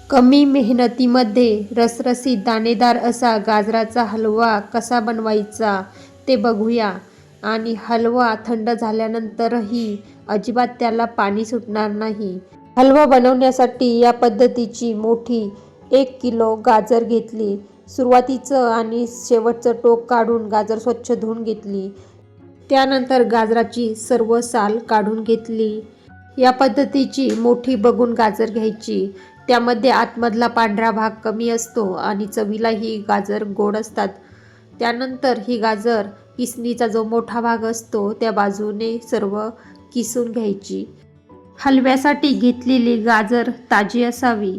कमी मेहनतीमध्ये रसरशीत दाणेदार असा गाजराचा हलवा कसा बनवायचा ते बघूया. आणि हलवा थंड झाल्यानंतरही अजिबात त्याला पाणी सुटणार नाही. हलवा बनवण्यासाठी या पद्धतीची मोठी 1 किलो गाजर घेतली. सुरुवातीचं आणि शेवटचं टोक काढून गाजर स्वच्छ धुवून घेतली. त्यानंतर गाजराची सर्व साल काढून घेतली. या पद्धतीची मोठी बघून गाजर घ्यायची. त्यामध्ये आतमधला पांढरा भाग कमी असतो आणि चवीला ही गाजर गोड असतात. त्यानंतर ही गाजर किसणीचा जो मोठा भाग असतो त्या बाजूने सर्व किसून घ्यायची. हलव्यासाठी घेतलेली गाजर ताजी असावी.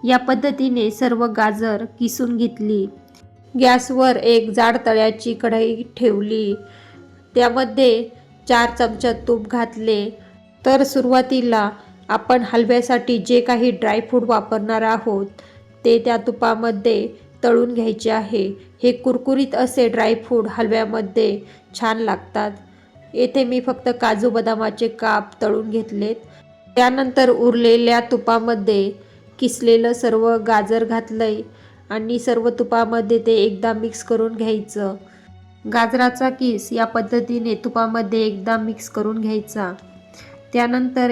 या पद्धतीने सर्व गाजर किसून घेतली. गॅसवर एक जाड तळ्याची कढई ठेवली. त्यामध्ये 4 चमचा तूप घातले. तर सुरुवातीला आपण हलव्यासाठी जे काही ड्रायफ्रूट वापरणार आहोत ते त्या तुपामध्ये तळून घ्यायचे आहे. हे कुरकुरीत असे ड्रायफ्रूट हलव्यामध्ये छान लागतात. येथे मी फक्त काजू बदामाचे काप तळून घेतलेत. त्यानंतर उरलेल्या तुपामध्ये किसलेलं सर्व गाजर घातलंय आणि सर्व तुपामध्ये ते एकदा मिक्स करून घ्यायचं. गाजराचा किस या पद्धतीने तुपामध्ये एकदा मिक्स करून घ्यायचा. त्यानंतर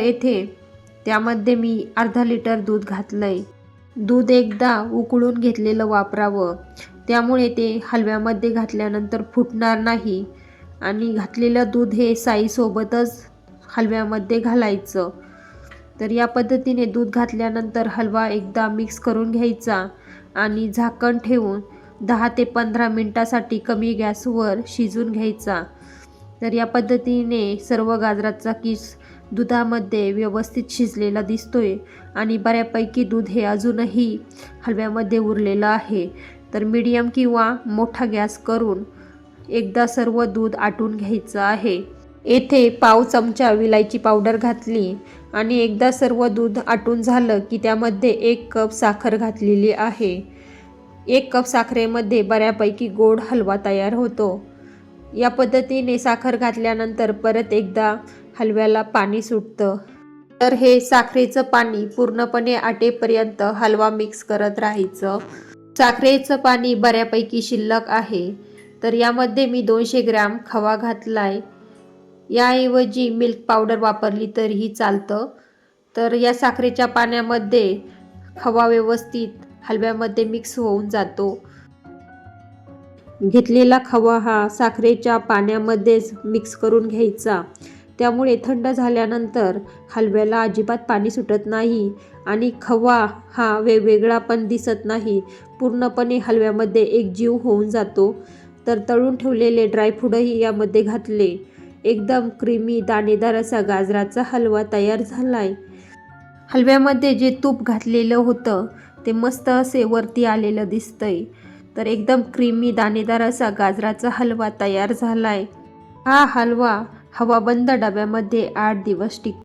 त्यामध्ये मी अर्धा लिटर दूध घातलंय. दूध एकदा उकळून घेतलेलं वापरावं, त्यामुळे ते हलव्यामध्ये घातल्यानंतर फुटणार नाही. आणि घातलेलं दूध हे साईसोबतच हलव्यामध्ये घालायचं. तर या पद्धतीने दूध घातल्यानंतर हलवा एकदा मिक्स करून घ्यायचा आणि झाकण ठेवून 10 ते 15 मिनिटासाठी कमी गॅसवर शिजून घ्यायचा. तर या पद्धतीने सर्व गाजराचा किस दुधामध्ये व्यवस्थित शिजलेला दिसतोय आणि बऱ्यापैकी दूध हे अजूनही हलव्यामध्ये उरलेलं आहे. तर मीडियम किंवा मोठा गॅस करून एकदा सर्व दूध आटून घ्यायचं आहे. येथे पाव चमचा विलायची पावडर घातली आणि एकदा सर्व दूध आटून झालं की त्यामध्ये 1 कप साखर घातलेली आहे. 1 कप साखरेमध्ये बऱ्यापैकी गोड हलवा तयार होतो. या पद्धतीने साखर घातल्यानंतर परत एकदा हलव्याला पाणी सुटतं. तर हे साखरेचं पाणी पूर्णपणे आटेपर्यंत हलवा मिक्स करत राहायचं. साखरेचं पाणी बऱ्यापैकी शिल्लक आहे. तर यामध्ये मी 200 ग्रॅम खवा घातलाय. याऐवजी मिल्क पावडर वापरली तरीही चालतं. तर या साखरेच्या पाण्यामध्ये खवा व्यवस्थित हलव्यामध्ये मिक्स होऊन जातो. घेतलेला खवा हा साखरेच्या पाण्यामध्येच मिक्स करून घ्यायचा. त्यामुळे थंड झाल्यानंतर हलव्याला अजिबात पाणी सुटत नाही आणि खवा हा वेगवेगळा पण दिसत नाही. पूर्णपणे हलव्यामध्ये एकजीव होऊन जातो. तर तळून ठेवलेले ड्रायफ्रूटही यामध्ये घातले. एकदम क्रीमी दाणेदार असा गाजराचा हलवा तयार झालाय. हलव्यामध्ये जे तूप घातलेलं होतं ते मस्त असे वरती आलेलं दिसतंय. तर एकदम क्रीमी दाणेदार असा गाजराचा हलवा तयार झालाय. हा हलवा हवाबंद डब्यामध्ये 8 दिवस टिकतो.